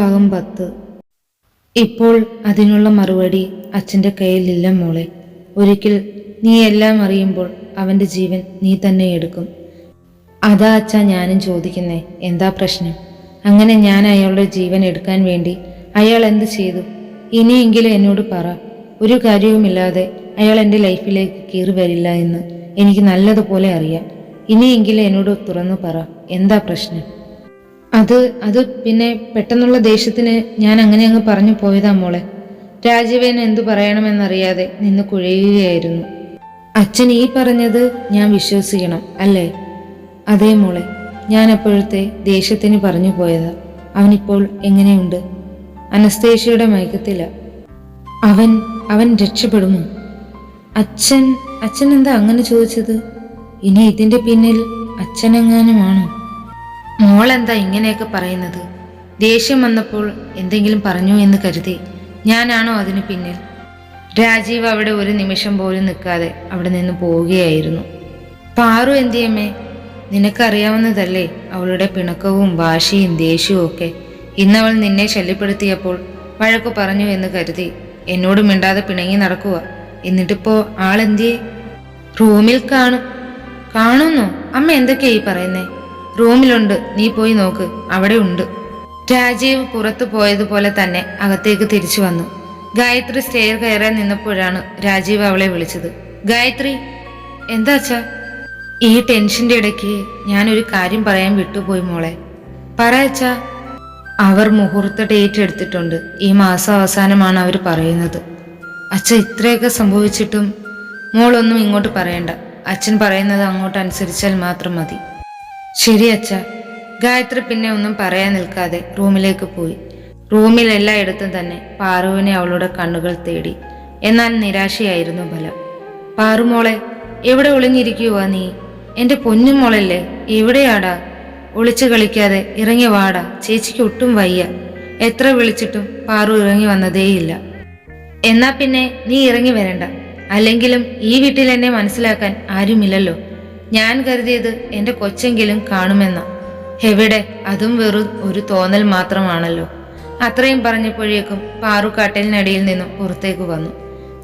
ഭാഗം 10. ഇപ്പോൾ അതിനുള്ള മറുപടി അച്ഛൻ്റെ കയ്യിലില്ല മോളെ. ഒരിക്കൽ നീ എല്ലാം അറിയുമ്പോൾ അവൻ്റെ ജീവൻ നീ തന്നെ എടുക്കും. അതാ അച്ഛാ ഞാനും ചോദിക്കുന്നേ, എന്താ പ്രശ്നം? അങ്ങനെ ഞാൻ അയാളുടെ ജീവൻ എടുക്കാൻ വേണ്ടി അയാൾ എന്ത് ചെയ്തു? ഇനിയെങ്കിലും എന്നോട് പറ. ഒരു കാര്യവുമില്ലാതെ അയാൾ എൻ്റെ ലൈഫിലേക്ക് കയറി വരില്ല എന്ന് എനിക്ക് നല്ലതുപോലെ അറിയാം. ഇനിയെങ്കിലും എന്നോട് തുറന്നു പറ, എന്താ പ്രശ്നം? അത് പിന്നെ പെട്ടെന്നുള്ള ദേഷ്യത്തിന് ഞാൻ അങ്ങനെ അങ്ങ് പറഞ്ഞു പോയതാ മോളെ. രാജീവന് എന്തു പറയണമെന്നറിയാതെ നിന്ന് കുഴയുകയായിരുന്നു. അച്ഛൻ ഈ പറഞ്ഞത് ഞാൻ വിശ്വസിക്കണം അല്ലേ? അതേ മോളെ, ഞാൻ അപ്പോഴത്തെ ദേഷ്യത്തിന് പറഞ്ഞു പോയതാ. അവനിപ്പോൾ എങ്ങനെയുണ്ട്? അനസ്തേഷ്യയുടെ മയക്കത്തില. അവൻ രക്ഷപ്പെടുമോ? അച്ഛൻ എന്താ അങ്ങനെ ചോദിച്ചത്? ഇനി ഇതിന്റെ പിന്നിൽ അച്ഛനെങ്ങാനുമാണോ? മോളെന്താ ഇങ്ങനെയൊക്കെ പറയുന്നത്? ദേഷ്യം വന്നപ്പോൾ എന്തെങ്കിലും പറഞ്ഞു എന്ന് കരുതി ഞാനാണോ അതിന് പിന്നിൽ? രാജീവ് അവിടെ ഒരു നിമിഷം പോലും നിൽക്കാതെ അവിടെ നിന്ന് പോവുകയായിരുന്നു. പാറു എന്തിയമ്മേ? നിനക്കറിയാവുന്നതല്ലേ അവളുടെ പിണക്കവും വാശിയും ദേഷ്യവും ഒക്കെ. ഇന്നവൾ നിന്നെ ശല്യപ്പെടുത്തിയപ്പോൾ വഴക്കു പറഞ്ഞു എന്ന് കരുതി എന്നോട് മിണ്ടാതെ പിണങ്ങി നടക്കുക. എന്നിട്ടിപ്പോ ആളെന്തിയെ? റൂമിൽ കാണുന്നോ? അമ്മ എന്തൊക്കെയാ ഈ പറയുന്നേ? റൂമിലുണ്ട്, നീ പോയി നോക്ക്, അവിടെ ഉണ്ട്. രാജീവ് പുറത്തു പോയതുപോലെ തന്നെ അകത്തേക്ക് തിരിച്ചു വന്നു. ഗായത്രി സ്റ്റെയർ കയറാൻ നിന്നപ്പോഴാണ് രാജീവ് അവളെ വിളിച്ചത്. ഗായത്രി, എന്താ അച്ഛാ? ഈ ടെൻഷന്റെ ഇടയ്ക്ക് ഞാനൊരു കാര്യം പറയാൻ വിട്ടുപോയി മോളെ. പറ അച്ഛാ. അവർ മുഹൂർത്ത ഡേറ്റ് എടുത്തിട്ടുണ്ട്. ഈ മാസം അവസാനമാണ് അവർ പറയുന്നത്. അച്ഛ, ഇത്രയൊക്കെ സംഭവിച്ചിട്ടും മോളൊന്നും ഇങ്ങോട്ട് പറയണ്ട. അച്ഛൻ പറയുന്നത് അങ്ങോട്ട് അനുസരിച്ചാൽ മാത്രം മതി. ശരി അച്ഛ. ഗായത്രി പിന്നെ ഒന്നും പറയാൻ നിൽക്കാതെ റൂമിലേക്ക് പോയി. റൂമിൽ എല്ലായിടത്തും തന്നെ പാറുവിനെ അവളുടെ കണ്ണുകൾ തേടി. എന്നാൽ നിരാശയായിരുന്നു ഫലം. പാറുമോളെ, എവിടെ ഒളിഞ്ഞിരിക്കുവാ നീ? എന്റെ പൊന്നുമോളല്ലേ, എവിടെയാടാ? ഒളിച്ചു കളിക്കാതെ ഇറങ്ങി വാടാ, ചേച്ചിക്ക് ഒട്ടും വയ്യ. എത്ര വിളിച്ചിട്ടും പാറു ഇറങ്ങി വന്നതേയില്ല. എന്നാ പിന്നെ നീ ഇറങ്ങി വരണ്ട. അല്ലെങ്കിലും ഈ വീട്ടിൽ എന്നെ മനസ്സിലാക്കാൻ ആരുമില്ലല്ലോ. ഞാൻ കരുതിയത് എന്റെ കൊച്ചെങ്കിലും കാണുമെന്ന. എവിടെ? അതും വെറും ഒരു തോന്നൽ മാത്രമാണല്ലോ. അത്രയും പറഞ്ഞപ്പോഴേക്കും പാറു കട്ടലിനടിയിൽ നിന്നും പുറത്തേക്ക് വന്നു.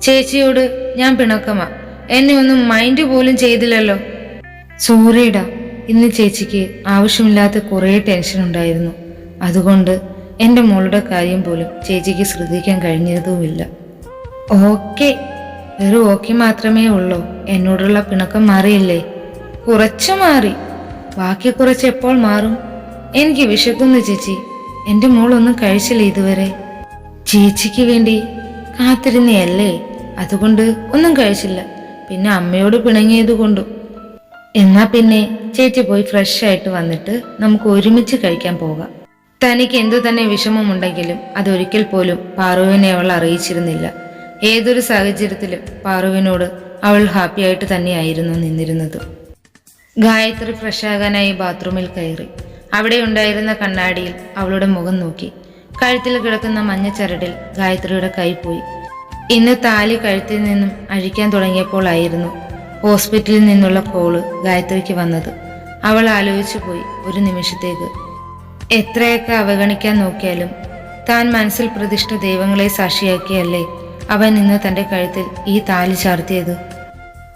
ചേച്ചിയോട് ഞാൻ പിണക്കമാ. എന്നെ ഒന്നും മൈൻഡ് പോലും ചെയ്തില്ലല്ലോ. സോറിടാ, ഇന്ന് ചേച്ചിക്ക് ആവശ്യമില്ലാത്ത കുറേ ടെൻഷൻ ഉണ്ടായിരുന്നു. അതുകൊണ്ട് എൻ്റെ മോളുടെ കാര്യം പോലും ചേച്ചിക്ക് ശ്രദ്ധിക്കാൻ കഴിഞ്ഞതുമില്ല. ഓക്കെ, വെറും ഓക്കെ മാത്രമേ ഉള്ളൂ. എന്നോടുള്ള പിണക്കം മാറിയില്ലേ? കുറച്ച് മാറി. ബാക്കി കുറച്ച് എപ്പോൾ മാറും? എനിക്ക് വിശക്കുന്നു ചേച്ചി. എൻ്റെ മോളൊന്നും കഴിച്ചില്ല ഇതുവരെ. ചേച്ചിക്ക് വേണ്ടി കാത്തിരുന്നയല്ലേ, അതുകൊണ്ട് ഒന്നും കഴിച്ചില്ല. പിന്നെ അമ്മയോട് പിണങ്ങിയത് കൊണ്ടും. എന്നാ പിന്നെ ചേച്ചി പോയി ഫ്രഷ് ആയിട്ട് വന്നിട്ട് നമുക്ക് ഒരുമിച്ച് കഴിക്കാൻ പോകാം. തനിക്ക് എന്തു തന്നെ വിഷമമുണ്ടെങ്കിലും അതൊരിക്കൽ പോലും പാറുവിനെ അവൾ അറിയിച്ചിരുന്നില്ല. ഏതൊരു സാഹചര്യത്തിലും പാറുവിനോട് അവൾ ഹാപ്പിയായിട്ട് തന്നെയായിരുന്നു നിന്നിരുന്നത്. ഗായത്രി ഫ്രഷാകാനായി ബാത്റൂമിൽ കയറി. അവിടെ ഉണ്ടായിരുന്ന കണ്ണാടിയിൽ അവളുടെ മുഖം നോക്കി. കഴുത്തിൽ കിടക്കുന്ന മഞ്ഞ ചരടിൽ ഗായത്രിയുടെ കൈ പോയി. ഇന്ന് താലി കഴുത്തിൽ നിന്നും അഴിക്കാൻ തുടങ്ങിയപ്പോഴായിരുന്നു ഹോസ്പിറ്റലിൽ നിന്നുള്ള കോള് ഗായത്രിക്ക് വന്നത്. അവൾ ആലോചിച്ചു പോയി ഒരു നിമിഷത്തേക്ക്. എത്രയൊക്കെ അവഗണിക്കാൻ നോക്കിയാലും താൻ മനസ്സിൽ പ്രതിഷ്ഠ ദൈവങ്ങളെ സാക്ഷിയാക്കിയല്ലേ അവൻ ഇന്ന് തൻ്റെ കഴുത്തിൽ ഈ താലി ചാർത്തിയത്.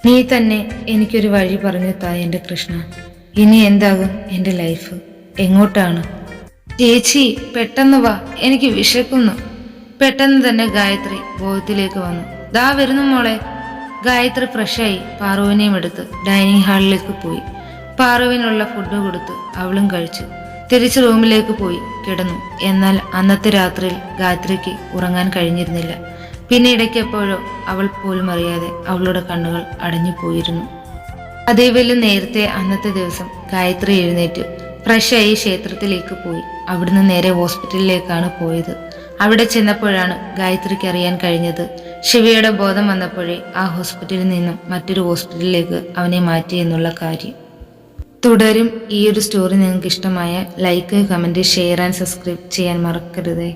നീ തന്നെ എനിക്കൊരു വഴി പറഞ്ഞു താ എൻ്റെ കൃഷ്ണ. ഇനി എന്താകും എൻ്റെ ലൈഫ്? എങ്ങോട്ടാണ്? ചേച്ചി പെട്ടെന്ന് വാ, എനിക്ക് വിശക്കുന്നു. പെട്ടെന്ന് തന്നെ ഗായത്രി ബോധത്തിലേക്ക് വന്നു. ദാ വരുന്നു മോളെ. ഗായത്രി ഫ്രഷായി പാറുവിനെയും എടുത്ത് ഡൈനിങ് ഹാളിലേക്ക് പോയി. പാറുവിനുള്ള ഫുഡ് കൊടുത്ത് അവളും കഴിച്ചു. തിരിച്ച് റൂമിലേക്ക് പോയി കിടന്നു. എന്നാൽ അന്നത്തെ രാത്രിയിൽ ഗായത്രിക്ക് ഉറങ്ങാൻ കഴിഞ്ഞിരുന്നില്ല. പിന്നെ ഇടയ്ക്കെപ്പോഴോ അവൾ പോലും അറിയാതെ അവളുടെ കണ്ണുകൾ അടഞ്ഞു പോയിരുന്നു. അതേവല്ല നേരത്തെ അന്നത്തെ ദിവസം ഗായത്രി എഴുന്നേറ്റ് ഫ്രഷായി ക്ഷേത്രത്തിലേക്ക് പോയി. അവിടുന്ന് നേരെ ഹോസ്പിറ്റലിലേക്കാണ് പോയത്. അവിടെ ചെന്നപ്പോഴാണ് ഗായത്രിക്ക് അറിയാൻ കഴിഞ്ഞത് ശിവയുടെ ബോധം വന്നപ്പോഴേ ആ ഹോസ്പിറ്റലിൽ നിന്നും മറ്റൊരു ഹോസ്പിറ്റലിലേക്ക് അവനെ മാറ്റി എന്നുള്ള കാര്യം. തുടരും. ഈ ഒരു സ്റ്റോറി നിങ്ങൾക്ക് ഇഷ്ടമായ like, comment, share and subscribe ചെയ്യാൻ മറക്കരുതേ.